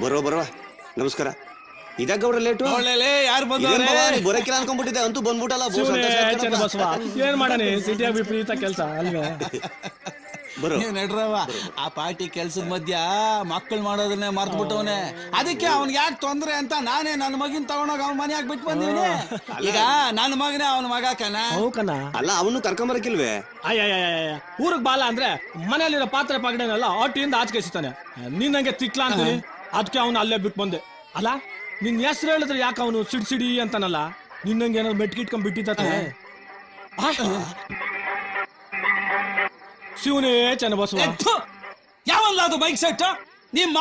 ಬರೋ ನಮಸ್ಕಾರ. ಇದಾಗ ಗೌಡ್ರ ಲೇಟು ಯಾರು ಬಂದವ್ರೆ ಬರಕಿಲ್ಲ ಅನ್ಕೊಂಡ್ಬಿಟ್ಟಿದೆ, ಅಂತೂ ಬಂದ್ಬಿಟ್ಟಲ್ಲ. ಏನ್ ಮಾಡಾನೆ ಸಿಟಿಯಾಗ ವಿಪರೀತ ಕೆಲಸ ಅಲ್ವೇ. ನಡ್ರವ ಆ ಪಾರ್ಟಿ ಕೆಲ್ಸದ ಮಧ್ಯ ಮಕ್ಕಳು ಮಾಡೋದನ್ನೇ ಮರ್ತ್ ಬಿಟ್ಟವನೆ. ಅದಕ್ಕೆ ಅವ್ನ್ ಯಾಕೆ ತೊಂದ್ರೆ ಅಂತ ನಾನೇ ನನ್ನ ಮಗಿನ ತಗೊಂಡೋಗ ಅವ್ನ ಮನ್ಯಾಗ ಬಿಟ್ಟು ಬಂದಿವ್ನಿ. ಈಗ ನನ್ನ ಮಗನೇ ಅವನ ಮಗ ಕನ ಅಲ್ಲ, ಅವನು ಕರ್ಕೊಂಬರಕಿಲ್ವೇ? ಅಯ್ಯ ಊರಿಗೆ ಬಾಲ ಅಂದ್ರೆ ಮನೆಯಲ್ಲಿರೋ ಪಾತ್ರೆ ಪಾಗಡೆನೆಲ್ಲ ಆಟಿಯಿಂದ ಆಚೆ ಸಿಗ್ತಾನೆ. ನೀನ್ ನಂಗೆ ತಿಕ್ಲಾ ಅಂತೀನಿ, ಅದಕ್ಕೆ ಅವನು ಅಲ್ಲೇ ಬಿಟ್ಟು ಬಂದೆ. ಅಲ್ಲ ನಿನ್ ಹೆಸರು ಹೇಳಿದ್ರೆ ಯಾಕೆ ಅವನು ಸಿಡಿ ಅಂತಾನಲ್ಲ, ನಿನ್ನಂಗೆ ಏನಾದ್ರು ಮೆಟ್ಕಿಟ್ಕೊಂಡ್ ಬಿಟ್ಟಿದ್ದ ಶಿವನೇ ಚನ್ನಬಸವ. ಯಾವಲ್ಲ ಅದು ಬೈಕ್ ಸೆಟ್? ನಿಮ್ಮ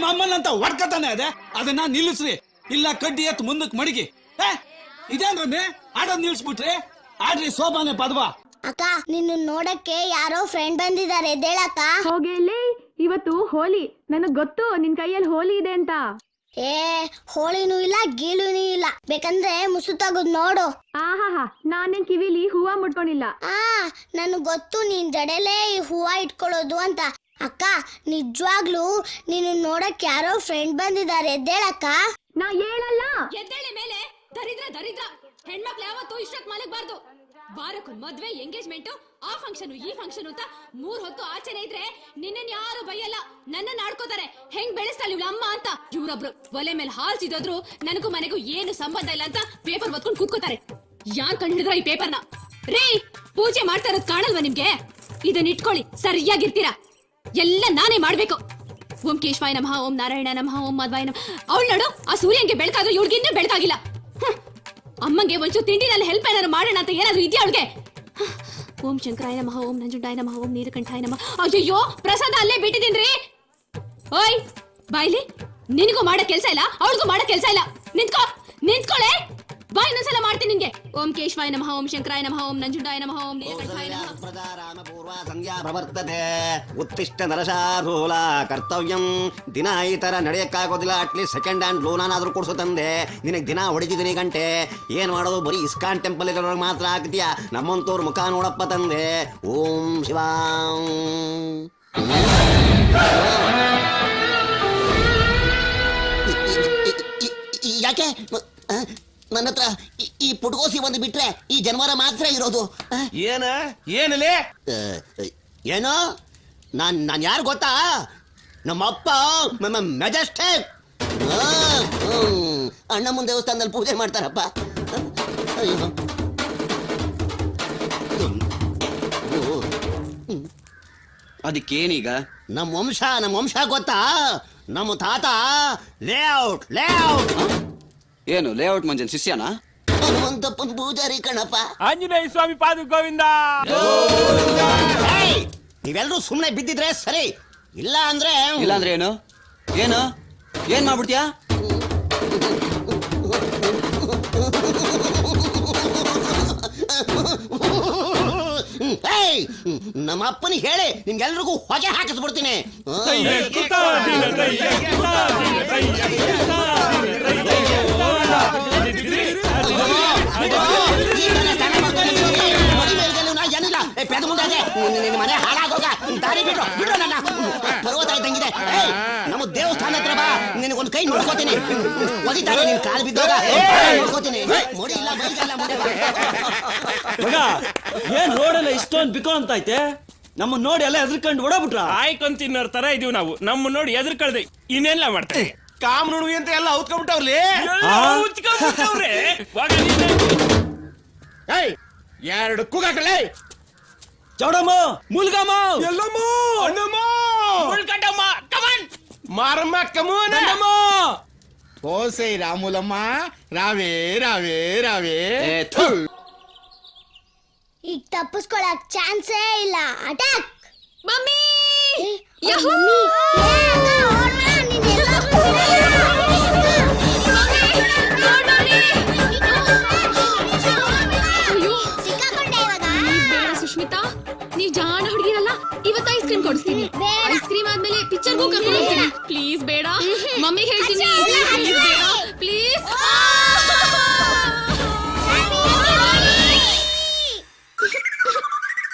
ಅಮ್ಮನ್ ಅಂತ ಹೊಡ್ಕತಾನೆ ಅದೇ, ಅದನ್ನ ನಿಲ್ಲಿಸ್ರಿ, ಇಲ್ಲ ಕಡ್ಡಿ ಎತ್ತು ಮುಂದಕ್ಕೆ ಮಡಿಗಿ. ಇದೇನ್ರಮ್ಮಿ ಆಡೋದ್ ನಿಲ್ಸ್ಬಿಟ್ರಿ? ಆಡ್ರಿ ಸೋಬಾನೆ ಪದ್ವಾ. ಅಕ್ಕ, ನಿನ್ನ ನೋಡಕ್ಕೆ ಯಾರೋ ಫ್ರೆಂಡ್ ಬಂದಿದ್ದಾರೆ, ಎದ್ದೇಳಕ್ಕ. ಹೋಗಿ ಇವತ್ತು ಹೋಲಿ, ನನಗ್ ಗೊತ್ತು ನಿನ್ ಕೈಯಲ್ಲಿ ಹೋಲಿ ಇದೆ ಅಂತ. ಹೋಳಿನೂ ಇಲ್ಲ ಗೀಳುನೂ ಇಲ್ಲ, ಬೇಕಂದ್ರೆ ಮುಸು ತಗದ್ ನೋಡು. ಆಹಾ, ನಾನೇನ್ ಕಿವಿಲಿ ಹೂವ ಮುಟ್ಕೊಂಡಿಲ್ಲ. ನನಗ್ ಗೊತ್ತು ನೀನ್ ಜಡೆಲೇ ಈ ಹೂವ ಇಟ್ಕೊಳ್ಳೋದು ಅಂತ. ಅಕ್ಕ, ನಿಜವಾಗ್ಲೂ ನೀನು ನೋಡಕ್ ಯಾರೋ ಫ್ರೆಂಡ್ ಬಂದಿದ್ದಾರೆ, ಎದ್ದೇಳಕ್ಕ. ನಾ ಹೇಳಲ್ಲ. ಎದ್ದೇಳೆ ಮೇಲೆ. ದರಿದ್ರ ಹೆಣ್ಮಕ್ಳು ಯಾವತ್ತೂ ಇಷ್ಟಕ್ ಮಲಗಬಾರ್ದು. ವಾರಕ್ಕೊಂದ್ ಮದ್ವೆ, ಎಂಗೇಜ್ಮೆಂಟ್, ಆ ಫಂಕ್ಷನ್ ಈ ಫಂಕ್ಷನ್ ಅಂತ 3 ಹೊತ್ತು ಆಚೆನೆ ಇದ್ರೆ ನಿನ್ನನ್ ಯಾರು ಬೈಯಲ್ಲ, ನನ್ನನ್ನ ಆಡ್ಕೋತಾರೆ. ಹೆಂಗ್ ಬೆಳೆಸ್ತಾಳೆ ಇವಳ ಅಮ್ಮ ಅಂತ. ಇವ್ರೊಬ್ರು ಒಲೆ ಮೇಲೆ ಹಾಲ್ ಸಿದೋದ್ರು ನನಗೂ ಮನೆಗೂ ಏನು ಸಂಬಂಧ ಇಲ್ಲ ಅಂತ ಪೇಪರ್ ಓದ್ಕೊಂಡು ಕೂತ್ಕೋತಾರೆ. ಯಾರ್ ಕಂಡು ಹಿಡಿದ್ರ ಈ ಪೇಪರ್ನ? ರೀ, ಪೂಜೆ ಮಾಡ್ತಾ ಇರೋದ್ ಕಾಣಲ್ವಾ ನಿಮ್ಗೆ? ಇದನ್ನ ಇಟ್ಕೊಳ್ಳಿ, ಸರಿಯಾಗಿರ್ತೀರಾ. ಎಲ್ಲ ನಾನೇ ಮಾಡ್ಬೇಕು. ಓಂ ಕೇಶವಾಯ ನಮಃ, ಓಂ ನಾರಾಯಣ ನಮಃ, ಓಂ ಮಾಧವಾಯ ನಮಃ. ಅವಳು ನೋಡು, ಆ ಸೂರ್ಯಂಗೆ ಬೆಳಕಾದ್ರೂ ಇವ್ಳಿಗಿನ್ನೂ ಬೆಳಕಾಗಿಲ್ಲ. ಅಮ್ಮಂಗೆ ಒಂಚೂರು ತಿಂಡಿನಲ್ಲಿ ಹೆಲ್ಪ್ ಏನಾದ್ರು ಮಾಡೋಣ ಅಂತ ಏನಾದ್ರು ಇದೆಯಾ ಅವಳಿಗೆ? ಓಂ ಶಂಕರಾಯ ನಮಃ, ಓಂ ನಂಜುಂಡಾಯ ನಮಃ, ಓಂ ನೀಲಕಂಠಾಯ ನಮಃ. ಅಯ್ಯೋ, ಪ್ರಸಾದ ಅಲ್ಲೇ ಬಿಟ್ಟಿದ್ದೀನ್ರಿ. ಓಯ್ ಬಾಯ್ಲಿ, ನಿನಗೂ ಮಾಡೋ ಕೆಲ್ಸ ಇಲ್ಲ, ಅವಳಿಗೂ ಮಾಡೋ ಕೆಲ್ಸ ಇಲ್ಲ. ನಿಂತ್ಕೊಳ್ಳೆ, ಬಾಯ್ ಇನ್ನೊಂದ್ಸಲ ಮಾಡ್ತೀನಿ ನಿನ್ಗೆ. ಓಂ ಕೇಶವಾಯ ನಮಃ, ಓಂ ಶಂಕರಾಯ ನಮಃ, ಓಂ ನಂಜುಂಡಾಯ ನಮಃ, ಓಂ ನೀಲಕಂಠಾಯ ನಮಃ. ಉತ್ತಿಷ್ಟ ನರಶಾರ್ಧೂಲ ಕರ್ತವ್ಯಂ. ದಿನ ಈ ತರ ನಡೆಯಕ್ಕಾಗೋದಿಲ್ಲ, ಅಟ್ಲೀಸ್ಟ್ ಸೆಕೆಂಡ್ ಹ್ಯಾಂಡ್ ಲೋನಾದ್ರೂ ಕೊಡ್ಸು ತಂದೆ. ನಿನಗೆ ದಿನ ಹೊಡಿತಿದ್ದೀನಿ ಗಂಟೆ. ಏನ್ ಮಾಡೋದು, ಬರೀ ಇಸ್ಕಾನ್ ಟೆಂಪಲ್ ಇರೋರ್ಗೆ ಮಾತ್ರ ಆಗ್ತೀಯಾ, ನಮ್ಮಂತವ್ರ ಮುಖ ನೋಡಪ್ಪ ತಂದೆ. ಓಂ ಶಿವಾಂ. ಯಾಕೆ ನನ್ನ ಹತ್ರ ಈ ಪುಟ್ಕೋಸಿ ಒಂದು ಬಿಟ್ರೆ ಈ ಜನವರ ಮಾತ್ರ ಇರೋದು? ಏನಲೇ ಏನೋ ನಾನು ಯಾರು ಗೊತ್ತಾ? ನಮ್ಮಪ್ಪ ಮೆಜೆಸ್ಟಿಕ್. ಅಣ್ಣಮ್ಮನ ದೇವಸ್ಥಾನದಲ್ಲಿ ಪೂಜೆ ಮಾಡ್ತಾರಪ್ಪ. ಅದಕ್ಕೇನೀಗ? ನಮ್ಮ ವಂಶ ಗೊತ್ತಾ? ನಮ್ಮ ತಾತ ಲೇಔಟ್. ಏನು ಲೇಔಟ್ ಮಂಜನ್ ಶಿಷ್ಯನಾ? ಹನುಮಂತಪ್ಪನ ಪೂಜಾರಿ ಕಣಪ್ಪ. ಆಂಜನೇಯ ಸ್ವಾಮಿ ಪಾದ ಗೋವಿಂದ. ನೀವೆಲ್ಲರೂ ಸುಮ್ಮನೆ ಬಿದ್ದಿದ್ರೆ ಸರಿ, ಇಲ್ಲ ಅಂದ್ರೆ ಏನು ಏನ್ ಮಾಡ್ಬಿಡ್ತೀಯಾ? ನಮ್ಮ ಅಪ್ಪನಿಗೆ ಹೇಳಿ ನಿಮ್ಗೆಲ್ರಿಗೂ ಹೊಗೆ ಹಾಕಿಸ್ಬಿಡ್ತೀನಿ. ಮನೆ ಹಾಳಾಗೋಗ, ದಾರಿ ಬಿಡು ನನ್ನ. ಪರ್ವತ ಇದ್ದಂಗಿದೆ. ನಮ್ಮ ದೇವಸ್ಥಾನ ಹತ್ರ ಬಾ, ನಿನಗೊಂದು ಕೈ ನೋಡ್ಕೋತೀನಿ. ಒದಿತಾರೆ ನಿನ್ ಕಾಲು ಬಿದ್ದಾಗ ನೋಡ್ಕೋತೀನಿ. ಮುಡಿ ಇಲ್ಲ, ಬೈಗಲ್ಲ, ಮುಡಿ. ಏನ್ ರೋಡೆಲ್ಲ ಇಷ್ಟೊಂದು ಬಿಕೋ ಅಂತ ಐತೆ? ನಮ್ಮ ನೋಡಿ ಎಲ್ಲ ಎದ್ರಕೊಂಡು ಓಡಾಬಿಟ್ರ. ಆಯ್ಕೊಂಡ್ ತಿನ್ನೋರ್ ತರ ಇದೀವಿ ನಾವು. ನಮ್ಮ ನೋಡಿ ಎದ್ರಕಳ್ದೆ ಇನ್ನೆಲ್ಲ ಮಾಡ್ತಾರೆ. ಕಾಮ್ ನುಣುವಿ ಅಂತ ಎಲ್ಲ ಔತ್ಕೊಂಡ್ಬಿಟ್ಟವ್ಲಿ. ಎರಡು ಕೂಗಾಕಲೇ. ಚೌಡಮ್ಮ, ಮುಲ್ಗಮ್ಮ, ಎಲ್ಲಮ್ಮ, ಅಣ್ಣಮ್ಮ, ಮುಳ್ಕಟ್ಟಮ್ಮ, ಕಮನ್ ಮಾರಮ್ಮ, ಕಮೋನ ಓಸೈ ರಾಮುಲಮ್ಮ, ರಾವೇ ರಾವೇ ರಾವೇ. ಈಗ ತಪ್ಪಿಸ್ಕೊಳಕ್ ಚಾನ್ಸೇ ಇಲ್ಲ. Attack mummy. ಸುಷ್ಮಿತಾ, ನೀವ್ ಜಾಣ ಹುಡುಗಿರಲ್ಲ, ಇವತ್ತು ಐಸ್ ಕ್ರೀಮ್ ಕೊಡಿಸ್ತೀನಿ. ಐಸ್ ಕ್ರೀಮ್ ಆದ್ಮೇಲೆ ಪಿಕ್ಚರ್ಗೂ ಕರ್ಕೊಂಡು ಹೋಗ್ತೀನಿ. ಪ್ಲೀಸ್ ಬೇಡ, ಮಮ್ಮಿ ಹೇಳ್ತೀನಿ. ಪ್ಲೀಸ್.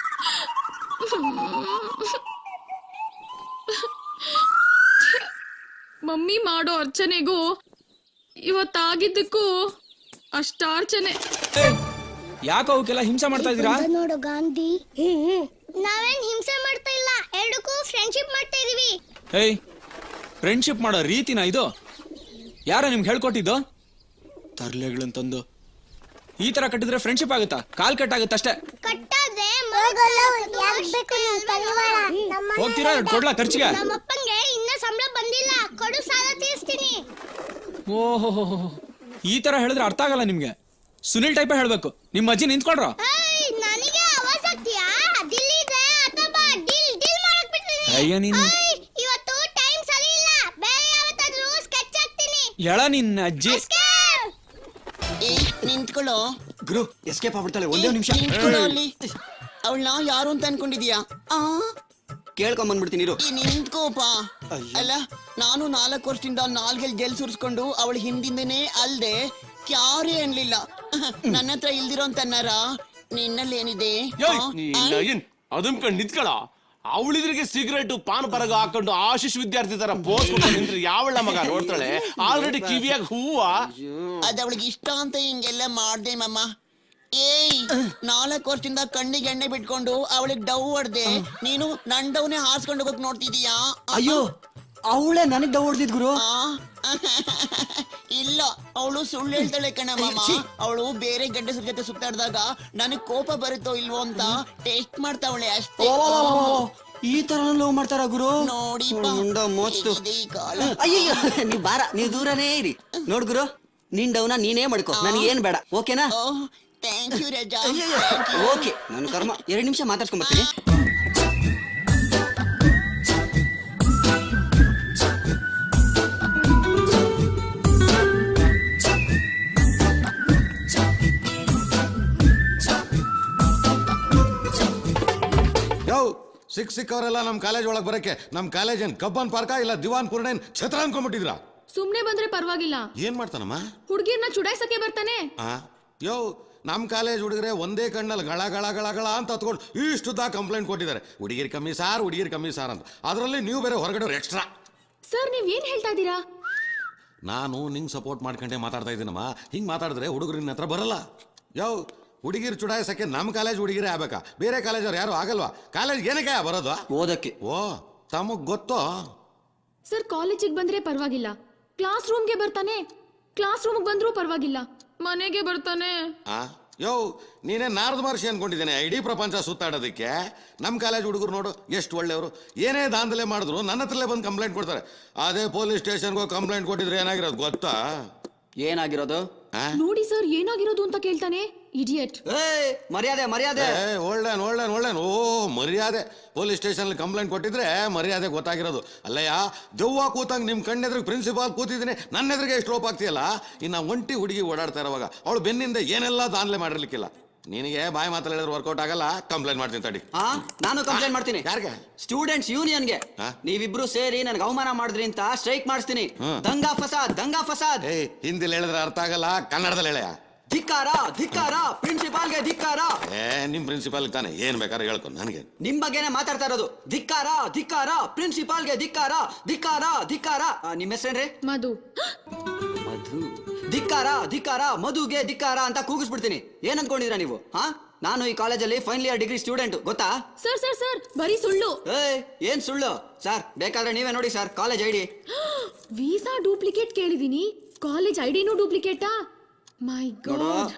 ಮಮ್ಮಿ ಮಾಡೋ ಅರ್ಚನೆಗೂ ಇವತ್ತಾಗಿದ್ದಕ್ಕೂ ಅಷ್ಟಾರ್ಚನೆ. ಯಾಕೋ ಅವಕ್ಕೆಲ್ಲ ಹಿಂಸೆ ಮಾಡ್ತಾ ಇದೀರಾ? ನೋಡು ಗಾಂಧಿ. ನಾವೇನ್ ಹಿಂಸೆ ಮಾಡ್ತಾ ಇಲ್ಲ, ಎರಡಕ್ಕೂ ಫ್ರೆಂಡ್ಶಿಪ್ ಮಾಡ್ತಾ ಇದೀವಿ. ಏಯ್, ಫ್ರೆಂಡ್ಶಿಪ್ ಮಾಡೋ ರೀತಿನ ಇದು? ಯಾರ ನಿಮ್ಗೆ ಹೇಳ್ಕೊಟ್ಟಿದ್ದು? ತರ್ಲೆಗಳಂತಂದು ಈ ತರ ಕಟ್ಟಿದ್ರೆ ಫ್ರೆಂಡ್ಶಿಪ್ ಆಗುತ್ತಾ? ಕಾಲ್ ಕಟ್ ಆಗುತ್ತೆ ಅಷ್ಟೇ. ಕಟ್ಟಾದ್ರೆ ಹೋಗ್ತೀರಾ? ಕೊಡ್ಲಾ ಖರ್ಚಿಗೆ? ನಮ್ಮಪ್ಪಂಗೆ ಇನ್ನ ಸಂಬಳ ಬಂದಿಲ್ಲ, ಕೊಡು ಸಾಲ ತೀರಿಸ್ತೀನಿ. ಓಹೋ, ಈ ತರ ಹೇಳಿದ್ರೆ ಅರ್ಥ ಆಗಲ್ಲ ನಿಮ್ಗೆ. ಸುನಿಲ್ ಟೈಪೇ ಹೇಳ್ಬೇಕು. ನಿಮ್ಮ ಅಜ್ಜಿ ನಿಂತ್ಕೊಳ್ರ. ನನಗೆ ಆವಾಜ್ ಆಗ್ತೀಯಾ? ದಿಲ್ ಇದೆ ಅಥವಾ ಡೀಲ್ ಡೀಲ್ ಮಾಡಕ್ ಬಿಡ್ತೀನಿ. ಅಯ್ಯ ನೀನು. ಇವತ್ತು ಟೈಮ್ ಸರಿ ಇಲ್ಲ, ಬೇರೆ ಯಾವತ್ತಾದ್ರೂ ಸ್ಕೆಚ್ ಹಾಕ್ತೀನಿ. ಎಳ ನಿನ್ನ ಅಜ್ಜಿ. ನಿಂತ್ಕೊಳ್ಳೋ ಗುರು ಎಸ್ಕೇಪ್ ಆಗ್ಬಿಡ್ತಾಳೆ. ಒಂದೇ ನಿಮಿಷ. ಅವಳನ್ನ ಯಾರು ಅಂತ ಅನ್ಕೊಂಡಿದ್ಯಾ? ಕೇಳ್ಕೊಂಬಂದ್ಬಿಡ್ತೀನಿ ಇರು. ನಿಂತ್ಕೋಪ. ಅಲ್ಲ, ನಾನು 4 ವರ್ಷದಿಂದ ನಾಲ್ಗೆಲ್ ಜೆಲ್ ಸುರಿಸ್ಕೊಂಡು ಅವಳ ಹಿಂದಿಂದನೇ ಅಲ್ದೆ ಕ್ಯಾರೇ ಅನ್ಲಿಲ್ಲ. ನನ್ನ ಹತ್ರ ಇಲ್ದಿರೋ ಅಂತನ್ನಾರ ನಿನ್ನಲ್ಲಿ ಏನಿದೆ? ಅದನ್ ಕಂಡು ನಿಂತ್ಕೊಳ. ಅವಳಿದ್ರಿಗೆ ಸಿಗರೇಟ್ ಪಾನ್ ಬರಗ ಹಾಕೊಂಡು ಆಶೀಶ್ ವಿದ್ಯಾರ್ಥಿ ತರ ಪೋಸ್ ನಿಂತ್ರೆ ಯಾವಳ ಮಗ ನೋಡ್ತಾಳೆ. ಆಲ್ರೆಡಿ ಕಿವಿಯಾಗ ಹೂವ. ಅದ್ ಅವಳಿಗೆ ಇಷ್ಟ ಅಂತ ಹಿಂಗೆಲ್ಲ ಮಾಡ್ದೆ ಮಮ್ಮ. ಏಯ್, 4 ವರ್ಷದಿಂದ ಕಣ್ಣಿಗೆ ಎಣ್ಣೆ ಬಿಟ್ಕೊಂಡು ಅವಳಿಗೆ ಡವ್ ಹೊಡ್ದೆ. ನೀನು ನನ್ ಡವ್ನೇ ಹಾರ್ಸ್ಕೊಂಡು ಹೋಗಕ್ ನೋಡ್ತಿದೀಯಾ? ಅಯ್ಯೋ, ಅವಳೇ ನನಗ್ ಡವ್ ಹೊಡ್ದಿದ್ ಗುರು. ಇಲ್ಲ, ಅವಳು ಸುಳ್ಳು ಹೇಳ್ತಾಳೆ ಕಣ ಮಾಮ. ಅವಳು ಬೇರೆ ಗಂಡಸರ ಜೊತೆ ಸುತ್ತಾಡ್ದಾಗ ನನಗ್ ಕೋಪ ಬರುತ್ತೋ ಇಲ್ವೋ ಅಂತ ಟೆಸ್ಟ್ ಮಾಡ್ತಾವಳೆ ಅಷ್ಟೇ. ಈ ತರ ಲವ್ ಮಾಡ್ತಾರ ಗುರು? ನೋಡಿ ಮೋಸ್ತು. ಅಯ್ಯೋ, ನೀವ್ ಬಾರ, ನೀವ್ ದೂರನೇ ಇರಿ. ನೋಡ್ ಗುರು, ನಿನ್ ಡವ್ನ ನೀನೇ ಮಾಡ್ಕೊ, ನನಗೆ ಏನ್ ಬೇಡ. ಓಕೆನಾ? ಥ್ಯಾಂಕ್ ಯು ರಜಾ. ಓಕೆ, ನನ್ನ ಕರ್ಮ. 2 ನಿಮಿಷ ಮಾತಾಡ್ಸ್ಕೊಂಡ್ ಬರ್ತೀನಿ. ಸಿಕ್ಕವರೆಲ್ಲ ನಮ್ ಕಾಲೇಜ್ ಒಳಗ್ ಬರಕ್ಕೆ ನಮ್ ಕಾಲೇಜ್ ಏನ್ ಕಬ್ಬನ್ ಪಾರ್ಕ ಇಲ್ಲ ದಿವಾನ್ ಪೂರ್ಣ ಏನ್ ಛತ್ರ ಅನ್ಕೊಂಡ್ಬಿಟ್ಟಿದ್ರ? ಸುಮ್ನೆ ಬಂದ್ರೆ ಪರವಾಗಿಲ್ಲ, ಏನ್ ಮಾಡ್ತಾನಮ್ಮ? ಹುಡ್ಗಿರ್ನ ಚುಡಾಯ್ಸಕ್ಕೆ ಬರ್ತಾನೆ. ಯೋ, ನಮ್ ಕಾಲೇಜ್ ಹುಡುಗರೆ ಒಂದೇ ಕಣ್ಣಲ್ಲಿ ಗಳ ಗಳ ಗಳ ಗಳ ಅಂತ ಹತ್ಕೊಂಡು ಇಷ್ಟುದ್ದ ಕಂಪ್ಲೇಂಟ್ ಕೊಟ್ಟಿದ್ದಾರೆ. ಹುಡುಗಿರ್ ಕಮ್ಮಿ ಸಾರ್, ಹುಡುಗಿರ್ ಕಮ್ಮಿ ಸಾರ್ ಅಂತ. ಅದರಲ್ಲಿ ನೀವು ಬೇರೆ ಹೊರಗಡೆ ಎಕ್ಸ್ಟ್ರಾ. ಸರ್, ನೀವ್ ಏನ್ ಹೇಳ್ತಾ ಇದ್ದೀರಾ? ನಾನು ನಿಂಗ್ ಸಪೋರ್ಟ್ ಮಾಡ್ಕೊಂಡೆ ಮಾತಾಡ್ತಾ ಇದ್ದೀನಮ್ಮ. ಹಿಂಗ್ ಮಾತಾಡಿದ್ರೆ ಹುಡುಗರು ನಿನ್ನ ಹತ್ರ ಬರಲ್ಲ. ಯೋ, ಹುಡುಗಿರ್ ಚುಡಾಯಿಸಕ್ಕೆ ನಮ್ ಕಾಲೇಜ್ ಹುಡುಗಿರೇ ಆಗ್ಬೇಕಾ? ಬೇರೆ ಕಾಲೇಜ್ ಅವ್ರು ಯಾರು ಆಗಲ್ವಾ? ಕಾಲೇಜ್ ಏನಕ್ಕೆ ಬರೋದು? ಓದಕ್ಕೆ. ಓ, ತಮಗ್ ಗೊತ್ತೋ? ಸರ್, ಕಾಲೇಜಿಗೆ ಬಂದ್ರೆ ಪರವಾಗಿಲ್ಲ, ಕ್ಲಾಸ್ ರೂಮ್ಗೆ ಬರ್ತಾನೆ. ಕ್ಲಾಸ್ ರೂಮ್ಗೆ ಬಂದ್ರೂ ಪರವಾಗಿಲ್ಲ, ಮನೆಗೆ ಬರ್ತಾನೆ. ಯೋ, ನೀನೇ ನಾರದ ಮಹರ್ಷಿ ಅನ್ಕೊಂಡಿದ್ದೇನೆ ಇಡೀ ಪ್ರಪಂಚ ಸುತ್ತಾಡೋದಕ್ಕೆ. ನಮ್ ಕಾಲೇಜ್ ಹುಡುಗರು ನೋಡು ಎಷ್ಟು ಒಳ್ಳೆಯವರು. ಏನೇ ದಾಂಧಲೆ ಮಾಡಿದ್ರು ನನ್ನ ಹತ್ರಲ್ಲೇ ಬಂದು ಕಂಪ್ಲೇಂಟ್ ಕೊಡ್ತಾರೆ. ಅದೇ ಪೊಲೀಸ್ ಸ್ಟೇಷನ್ಗೆ ಹೋಗಿ ಕಂಪ್ಲೇಂಟ್ ಕೊಟ್ಟಿದ್ರೆ ಏನಾಗಿರೋದು ಗೊತ್ತಾ? ಏನಾಗಿರೋದು? ನೋಡಿ ಸರ್, ಏನಾಗಿರೋದು ಅಂತ ಕೇಳ್ತಾನೆ. ಇಡಿಯಟ್. ಮರ್ಯಾದೆ ಮರ್ಯಾದೆ. ಒಳ್ಳೆ ಓ ಮರ್ಯಾದೆ. ಪೊಲೀಸ್ ಸ್ಟೇಷನ್ ಕಂಪ್ಲೇಂಟ್ ಕೊಟ್ಟಿದ್ರೆ ಮರ್ಯಾದೆ ಗೊತ್ತಾಗಿರೋದು. ಅಲ್ಲಯ್ಯ, ದೆವ್ವ ಕೂತಂಗ್ ನಿಮ್ ಕಣ್ಣೆದ್ರಿಗೆ ಪ್ರಿನ್ಸಿಪಾಲ್ ಕೂತಿದ್ದೀನಿ, ನನ್ನ ಎದುರಿಗೆ ಎಷ್ಟು ಲೋಪ್ ಆಗ್ತೀಯಲ್ಲ. ಇನ್ನ ಒಂಟಿ ಹುಡುಗಿ ಓಡಾಡ್ತಾ ಇರೋವಾಗ ಅವಳು ಬೆನ್ನಿಂದ ಏನೆಲ್ಲ ದಾನ್ಲೆ ಮಾಡಿರ್ಲಿಕ್ಕಿಲ್ಲ. ನಿನಗೆ ಬಾಯಿ ಮಾತಲ್ಲಿ ಹೇಳಿದ್ರೆ ವರ್ಕೌಟ್ ಆಗಲ್ಲ. ಕಂಪ್ಲೇಂಟ್ ಮಾಡ್ತೀನಿ ತಡಿ. ನಾನು ಕಂಪ್ಲೇಂಟ್ ಮಾಡ್ತೀನಿ. ಯಾರಿಗೆ? ಸ್ಟೂಡೆಂಟ್ಸ್ ಯೂನಿಯನ್ಗೆ. ನೀವಿಬ್ರು ಸೇರಿ ನನಗೆ ಅವಮಾನ ಮಾಡಿದ್ರಿ ಅಂತ ಸ್ಟ್ರೈಕ್ ಮಾಡಿಸ್ತೀನಿ. ದಂಗಾ ಫಸಾದ್, ದಂಗಾ ಫಸಾದ್. ಹಿಂದಿಲ್ ಹೇಳಿದ್ರೆ ಅರ್ಥ ಆಗಲ್ಲ, ಕನ್ನಡದಲ್ಲಿ ಹೇಳ. ಧಿಕ್ಕಾರ, ಧಿಕ್ಕಾರ, ಪ್ರಿನ್ಸಿಪಾಲ್ಗೆ ಧಿಕ್ಕಾರ. ನಿಮ್ ಪ್ರಿನ್ಸಿಪಾಲ್ ತಾನೆ ಏನ್ ಬೇಕಾದ್ರೆ ಹೇಳ್ಕೊ, ನನಗೆ ನಿಮ್ ಬಗ್ಗೆನೆ ಮಾತಾಡ್ತಾ ಇರೋದು. ಧಿಕ್ಕಾರ, ಧಿಕ್ಕಾರ, ಪ್ರಿನ್ಸಿಪಾಲ್ಗೆ ಧಿಕ್ಕಾರ, ಧಿಕ್ಕಾರ, ಧಿಕ್ಕಾರ. ನಿಮ್ಮ ಹೆಸರೇನ್ರಿ? ಮಧು. ಮಧು. ಧಿಕ್ಕಾರ, ಧಿಕ್ಕಾರ, ಮಧುಗೆ ಧಿಕ್ಕಾರ ಅಂತ ಕೂಗಿಸ್ಬಿಡ್ತೀನಿ. ಏನ್ ಅನ್ಕೊಂಡಿದ್ರ ನೀವು? ನಾನು ಈ ಕಾಲೇಜಲ್ಲಿ ಫೈನಲ್ ಇಯರ್ ಡಿಗ್ರಿ ಸ್ಟೂಡೆಂಟ್, ಗೊತ್ತಾ? ಸರ್ ಸರ್ ಸರ್, ಬರೀ ಸುಳ್ಳು. ಏನ್ ಸುಳ್ಳು? ಸರ್, ಬೇಕಾದ್ರೆ ನೀವೇ ನೋಡಿ ಸರ್, ಕಾಲೇಜ್ ಐಡಿ. ವೀಸಾ ಡೂಪ್ಲಿಕೇಟ್ ಕೇಳಿದೀನಿ, ಕಾಲೇಜ್ ಐಡಿನೂ ಡೂಪ್ಲಿಕೇಟಾ? My God.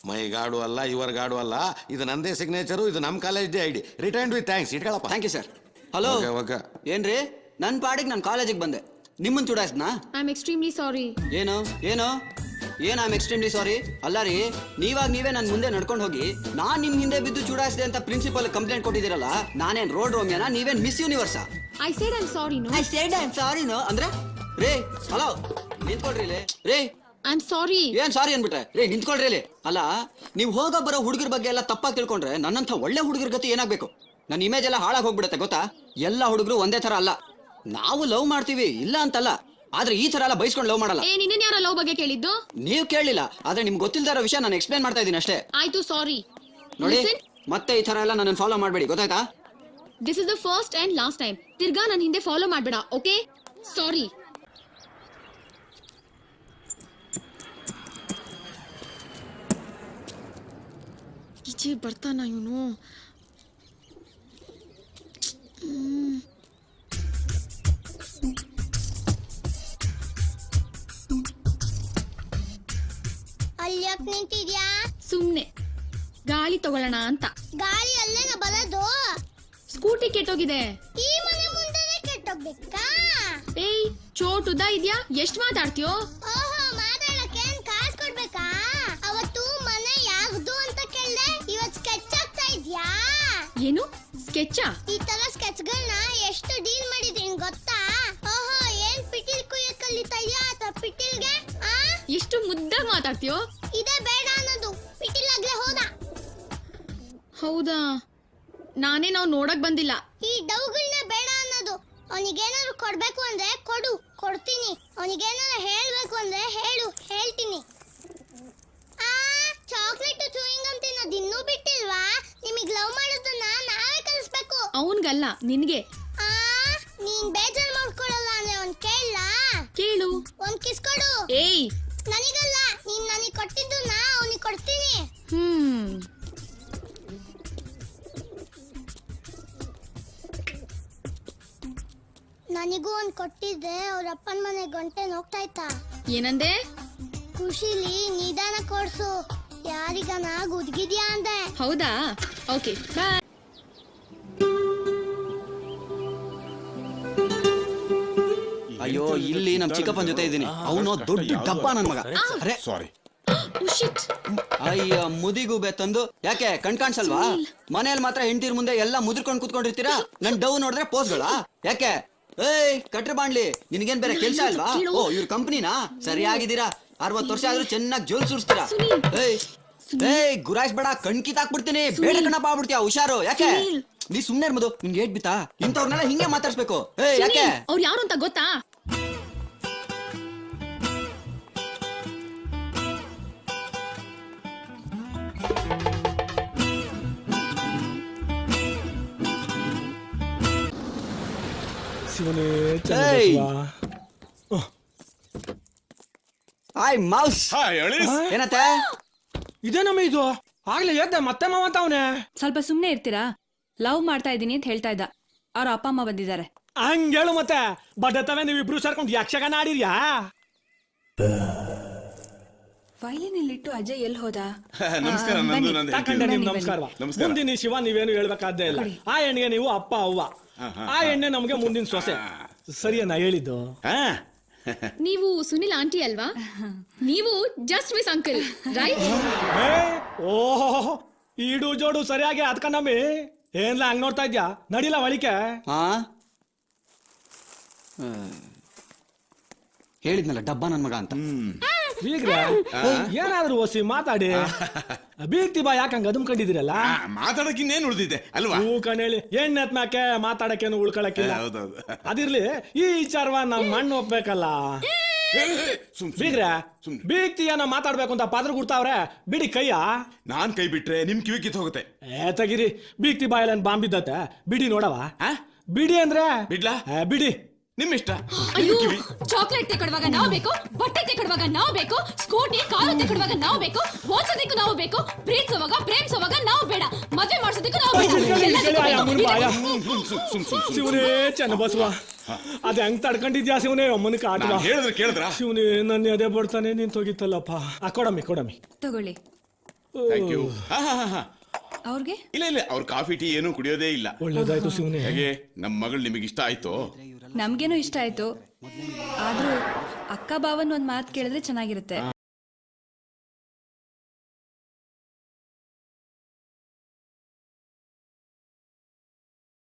ಮೈ ಗಾಡು ಅಲ್ಲ, ಇವರ್ ಗಾಡು ಅಲ್ಲ, ಇದು ನಂದೇ ಸಿಗ್ನೇಚರು, ಇದು ನಮ್ college ID. Return with thanks. ಇಟ್ಕೊಳಪ್ಪ. Thank you sir. ಹಲೋ, ಏನ್ರಿ? ನನ್ ಪಾಡಿಗೆ ನಾನು ಕಾಲೇಜಿಗೆ ಬಂದೆ, ನಿಮ್ಮನ್ ಚುಡಾಯಿಸ್ನಾ? I am extremely sorry. ಏನು ಏನು ಏನ್ ಐ ಆಮ್ ಎಕ್ಸ್ಟ್ರೀಮ್ಲಿ ಸಾರಿ? ಅಲ್ಲ ರೀ, ನೀವೇ ನನ್ ಮುಂದೆ ನಡ್ಕೊಂಡು ಹೋಗಿ ನಾನ್ ನಿಮ್ ಹಿಂದೆ ಬಿದ್ದು ಚುಡಾಯಿಸಿದೆ ಅಂತ ಪ್ರಿನ್ಸಿಪಲ್ ಕಂಪ್ಲೇಂಟ್ ಕೊಟ್ಟಿದ್ದೀರಲ್ಲ. ನಾನೇನ್ ರೋಡ್ ರೋಮಿಯಾನ? ನೀವೇನ್ ಮಿಸ್ ಯೂನಿವರ್ಸಾ? I said I am sorry. No, I said I am sorry. No ಅಂದ್ರೆ ರೇ, ಹಲೋ ನಿಂತ್ಕೊಳ್ರಿ ರೇ. I am sorry. ಏನ್ ಸಾರಿ ಅನ್ಬಿಟ್ರೆ? ರೇ ನಿಂತ್ಕೊಳ್ರಿ ಇಲ್ಲಿ. ಅಲ್ಲ, ನೀವು ಹೋಗೋ ಬರೋ ಹುಡುಗರ ಬಗ್ಗೆ ಎಲ್ಲ ತಪ್ಪಾಗಿ ತಿಳ್ಕೊಂಡ್ರೆ ನನ್ನಂತ ಒಳ್ಳೆ ಹುಡುಗರ ಗತಿ ಏನಾಗ್ಬೇಕು? ನನ್ನ ಇಮೇಜ್ ಎಲ್ಲ ಹಾಳಾಗಿ ಹೋಗ್ಬಿಡುತ್ತೆ, ಗೊತ್ತಾ? ಎಲ್ಲ ಹುಡುಗರು ಒಂದೇ ತರ ಅಲ್ಲ. ನಾವು ಲವ್ ಮಾಡ್ತೀವಿ, ಇಲ್ಲ ಅಂತಲ್ಲ, ಆದ್ರೆ ಈ ತರ ಎಲ್ಲ ಬೈಸ್ಕೊಂಡು ಲವ್ ಮಾಡಲ್ಲ. ನಿನ್ನ ಯಾರ ಲವ್ ಬಗ್ಗೆ ಕೇಳಿದ್ದು? ನೀವು ಕೇಳಿಲ್ಲ, ಆದ್ರೆ ನಿಮ್ಗೆ ಗೊತ್ತಿಲ್ದಾರ ವಿಷಯ ನಾನು ಎಕ್ಸ್ಪ್ಲೇನ್ ಮಾಡ್ತಾ ಇದೀನಿ ಅಷ್ಟೇ. ಆಯ್ತು, ಸಾರಿ. ನೋಡಿ, ಮತ್ತೆ ಈ ತರ ಎಲ್ಲ ನನ್ನ ಫಾಲೋ ಮಾಡಬೇಡಿ, ಗೊತ್ತಾಯ್ತಾ? This is the first and last time. ತಿರ್ಗಾ ನನ್ನ ಹಿಂದೆ ಫಾಲೋ ಮಾಡ್ಬೇಡ, ಓಕೆ? ಸಾರಿ. ಛೀ ಬರ್ತಾನ ಇವನು. ಅಲ್ಲಿ ಯಾಕೆ ನಿಂತಿದ್ಯಾ? ಸುಮ್ನೆ ಗಾಳಿ ತಗೊಳ್ಳೋಣ ಅಂತ. ಗಾಳಿ ಅಲ್ಲೇನ ಬರೋದು? ಸ್ಕೂಟಿ ಕೆಟ್ಟೋಗಿದೆ. ಈ ಮನೆ ಮುಂದೆನೆ ಕೆಟ್ಟೋಗ್ಬೇಕಾ? ಏಯ್ ಚೋಟುದ ಇದ್ಯಾ? ಎಷ್ಟ್ ಮಾತಾಡ್ತೀಯೋ? ಓಹೋ, ಮಾತಾಡಕ್ಕೆ ಏನ್ ಕಾಸ್ ಕೊಡ್ಬೇಕಾ? ಅವತ್ತು ಮನೆ ಯಾರ್ದು ಅಂತ ಕೇಳ್ದೆ, ಇವತ್ ಸ್ಕೆಚ್ ಆಗ್ತಾ ಇದ್ಯಾ? ಏನು ಸ್ಕೆಚ್ಚಾ? ಈ ತರ ಸ್ಕೆಚ್ಗಳನ್ನ ಎಷ್ಟು ಡೀಲ್ ಮಾಡಿದೀನಿ ಗೊತ್ತಾ? ಓಹೋ, ಏನ್ ಪಿಟೀಲ್ ಕುಯ್ಯಕ್ ಕಲಿತಾ ಇದ್ಯಾ ಅಥವಾ ಪಿಟೀಲ್ಗೆ? ಎಷ್ಟು ಮುದ್ದಾಗಿ ಮಾತಾಡ್ತೀಯೋ? ಇದೇ ಬೇಡ ಅನ್ನೋದು, ಪಿಟೀಲ್ ಆಗ್ಲೇ ಹೋದ. ಹೌದಾ, ನಾನೇ ನಾವು ನೋಡಕ್ ಬಂದಿಲ್ಲ. ಈ ಡೌಗಳನ್ನ ಬೇಡ ಅನ್ನೋದು. ಅವನಿಗೇನಾದ್ರು ಕೊಡ್ಬೇಕು ಅಂದ್ರೆ ಕೊಡ್ತೀನಿ. ಅವನಿಗೇನಾದ್ರು ಹೇಳ್ಬೇಕು ಅಂದ್ರೆ ಹೇಳ್ತೀನಿ. ಚಾಕ್ಲೇಟ್ ಚೂಯಿಂಗ್ ಗಮ್ ತಿನ್ನೋದು ಇನ್ನೂ ಬಿಟ್ಟಿಲ್ವಾ? ನಿಮಗ್ ಲವ್ ಮಾಡೋದನ್ನ ನಾವೇ ಕಲಿಸ್ಬೇಕು. ಅವನ್ಗಲ್ಲ ನಿನ್ಗೆ. ನೀನ್ ಬೇಜಾರ್ ಮಾಡ್ಕೊಳಲ್ಲ ಅಂದ್ರೆ ಅವ್ನ್ ಕೇಳು. ಒಂದ್ ಕಿಸ್ ಕೊಡು. ಏಯ್ ನನಗಲ್ಲ, ನೀನ್ ನನಗ್ ಕೊಟ್ಟಿದ್ದನ್ನ ಅವನಿಗೆ ಕೊಡ್ತೀನಿ. ನನಗೂ ಒಂದ್ ಕೊಟ್ಟಿದ್ದೆ, ಅವ್ರ ಅಪ್ಪನ ಮನೆ ಗಂಟೆ ಹೋಗ್ತಾ ಇತ್ತಾ? ಏನಂದೆ? ಖುಷಿಲಿ ನಿಧಾನ ಕೊಡ್ಸು, ಯಾರಿಗನ ಗುದ್ಗಿದ್ಯಾ ಅಂದೆ. ಹೌದಾ, ಓಕೆ ಬಾಯ್. ಅಯ್ಯೋ, ಇಲ್ಲಿ ನಮ್ ಚಿಕ್ಕಪ್ಪನ ಜೊತೆ ಇದ್ದೀನಿ. ಅವನು ದೊಡ್ಡ ಡಬ್ಬ ನನ್ ಮಗ. ಅರೆ ಸಾರಿ. ಅಯ್ಯ, ಮುದಿಗೂಬೆ ತಂದು ಯಾಕೆ ಕಣ್ ಕಾಣಿಸಲ್ವಾ? ಮನೇಲಿ ಮಾತ್ರ ಹೆಂಡತಿರ್ ಮುಂದೆ ಎಲ್ಲ ಮುದ್ರಕೊಂಡ್ ಕುತ್ಕೊಂಡಿರ್ತೀರಾ. ನನ್ ಡವ್ ನೋಡಿದ್ರೆ ಪೋಸ್ಗಳ ಯಾಕೆ? ಏಯ್ ಕಟ್ರ ಬಾಣ್ಲಿ, ನಿನ್ಗೇನ್ ಬೇರೆ ಕೆಲ್ಸ ಅಲ್ವಾ? ಓ, ಇವ್ರ ಕಂಪ್ನಿನಾ? ಸರಿಯಾಗಿದ್ದೀರಾ. 60 ವರ್ಷ ಆದ್ರೂ ಚೆನ್ನಾಗಿ ಜೋಲ್ ಸುರಿಸ್ತೀರಾ. ಏಯ್ ಗುರಾಯಿಸ್ಬೇಡ, ಕಣ್ ಕಿತ್ತಾಕ್ಬಿಡ್ತೀನಿ. ಬೇಡ ಕಣಪ್ಪ ಆಗ್ಬಿಡ್ತೀಯ, ಹುಷಾರು. ಯಾಕೆ? ನೀ ಸುಮ್ನೆ ಇರ್ಬೋದು, ನಿನ್ಗೆ ಏಟ್ ಬಿತ್ತಾ? ಇಂಥವ್ರನ್ನೆಲ್ಲ ಹಿಂಗೆ ಮಾತಾಡ್ಸ್ಬೇಕು. ಏಯ್ ಯಾಕೆ? ಅವ್ರು ಯಾರು ಅಂತ ಗೊತ್ತಾ? ಶಿವನೇ ಹಾಯ್ ಮೌಸ್. ಏನತ್ತೆ? ಇದೇನಮ್ಮ ಇದು? ಆಗ್ಲೇ ಎದ್ದೆ ಮತ್ತೆ ಮಾವಂತ ಅವನೇ. ಸ್ವಲ್ಪ ಸುಮ್ನೆ ಇರ್ತೀರಾ? ಲವ್ ಮಾಡ್ತಾ ಇದೀನಿ ಅಂತ ಹೇಳ್ತಾ ಇದ್ದ. ಅವ್ರ ಅಪ್ಪ ಅಮ್ಮ ಬಂದಿದ್ದಾರೆ. ಹಂಗೇಳು ಮತ್ತೆ. ಬಡ್ಡತವೇ ನೀವಿಬ್ರು ಸೇರ್ಕೊಂಡು ಯಕ್ಷಗಾನ ಆಡಿರ್ಯಾ? ವೈಲಿನ್ ಇಲ್ಲಿಟ್ಟು ಅಜಯ್ ಎಲ್ಲಿ ಹೋದ? ನಮಸ್ಕಾರ. ನಮಸ್ಕಾರ. ಮುಂದಿನ ಶಿವ ನೀವೇನು ಹೇಳ್ಬೇಕಾದ್ದೇ ಇಲ್ಲ. ಆ ಹೆಣ್ಣಿಗೆ ನೀವು ಅಪ್ಪ ಅವ್ವ, ಆ ಹೆಣ್ಣೆ ನಮ್ಗೆ ಮುಂದಿನ ಸೊಸೆ. ಸರಿಯಾ ಹೇಳಿದ್ದು? ನೀವು ಸುನಿಲ್ ಆಂಟಿ ಅಲ್ವಾ? ನೀವು ಜಸ್ಟ್ ಮಿಸ್ ಅಂಕಲ್ ರೈಟ್? ಓಹೋ, ಈಡು ಜೋಡು ಸರಿಯಾಗಿ ಅದ್ಕಂಡಮ್ಮಿ. ಏನ್ಲ ಹಂಗ್ ನೋಡ್ತಾ ಇದ್ಯಾ? ನಡಿಲ್ಲ ಒಳಿಕೆ. ಹೇಳಿದ್ನಲ್ಲ ಡಬ್ಬ ನನ್ ಮಗ ಅಂತ. ಬೀಗ್ರೆ ಏನಾದ್ರು ಓಸಿ ಮಾತಾಡಿ. ಬೀಗ್ತಿ ಬಾ ಯಾಕಂಗ ಅದುಮ್ಕೊಂಡಿದ್ದೀರಲ್ಲ? ಮಾತಾಡಕ್ ಇನ್ನೇನ್ ಉಳ್ದಿದೆ ಅಲ್ವಾ? ಹೂ ಕಣೇಳಿ, ಎಣ್ಣೆತ್ ಮ್ಯಾಕೆ ಮಾತಾಡಕ್ಕೇನು ಉಳ್ಕೊಳಕ್ಕಿಲ್ಲ. ಅದಿರ್ಲಿ, ಈ ವಿಚಾರವ ನಮ್ ಮಣ್ಣು ಒಪ್ಬೇಕಲ್ಲ. ಬೀಗ್ರೆ ಬೀಗ್ತಿ ಏನೋ ಮಾತಾಡ್ಬೇಕು ಅಂತ ಪಾತ್ರ ಗುಡ್ತಾವ್ರೆ, ಬಿಡಿ ಕೈಯ. ನಾನ್ ಕೈ ಬಿಟ್ರೆ ನಿಮ್ ಕಿವಿ ಕಿತ್ ಹೋಗುತ್ತೆ. ತೆಗಿರಿ, ಬೀಗ್ತಿ ಬಾಯಲ್ಲ ಬಾಂಬಿದ್ದತೆ. ಬಿಡಿ ನೋಡವ. ಬಿಡಿ ಅಂದ್ರೆ ಬಿಡ್ಲಾ? ಬಿಡಿ, ನಿಮ್ ಇಷ್ಟ. ಅಯ್ಯೋ, ಚಾಕ್ಲೇಟ್ ತೆಕೊಡುವಾಗ ನಾವು ಬೇಕು, ಬಟ್ಟೆ ತೆಕೊಡುವಾಗ ನಾವು ಬೇಕು, ಸ್ಕೂಟಿ ಕಾರು ತೆಕೊಡುವಾಗ ನಾವು ಬೇಕು, ಓದಿಸೋದಕ್ಕೂ ನಾವು ಬೇಕು, ಪ್ರೇಮಿಸುವಾಗ ನಾವು ಬೇಡ, ಮದುವೆ ಮಾಡಿಸೋದಕ್ಕೂ ನಾವು ಬೇಡ. ಶಿವನೇ ಚೆನ್ನ ಬಸವ, ಅದ ಹೆಂಗ್ ತಡ್ಕೊಂಡಿದ್ಯಾ ಶಿವನೇ? ಅಮ್ಮನ ಕಾಟವ ಕೇಳಿದ್ರ? ಶಿವನೇ ನನ್ನ ಅದೇ ಬರ್ತಾನೆ ನಿಂತೋಗಿತ್ತಲ್ಲಪ್ಪ. ಕೊಡಮ್ಮಿ ತಗೊಳ್ಳಿ. ಅವ್ರಿಗೆ ಇಲ್ಲ ಅವ್ರ ಕಾಫಿ ಟೀ ಏನು ಕುಡಿಯೋದೇ ಇಲ್ಲ. ಒಳ್ಳೇದಾಯ್ತು ಶಿವನೇ. ಹೇಗೆ ನಮ್ ಮಗಳು ನಿಮಗೆ ಇಷ್ಟ ಆಯ್ತು? ನಮ್ಗೇನು ಇಷ್ಟ ಆಯ್ತು. ಆದ್ರೂ ಅಕ್ಕ ಬಾವನ್ ಒಂದ್ ಮಾತು ಕೇಳಿದ್ರೆ ಚೆನ್ನಾಗಿರುತ್ತೆ.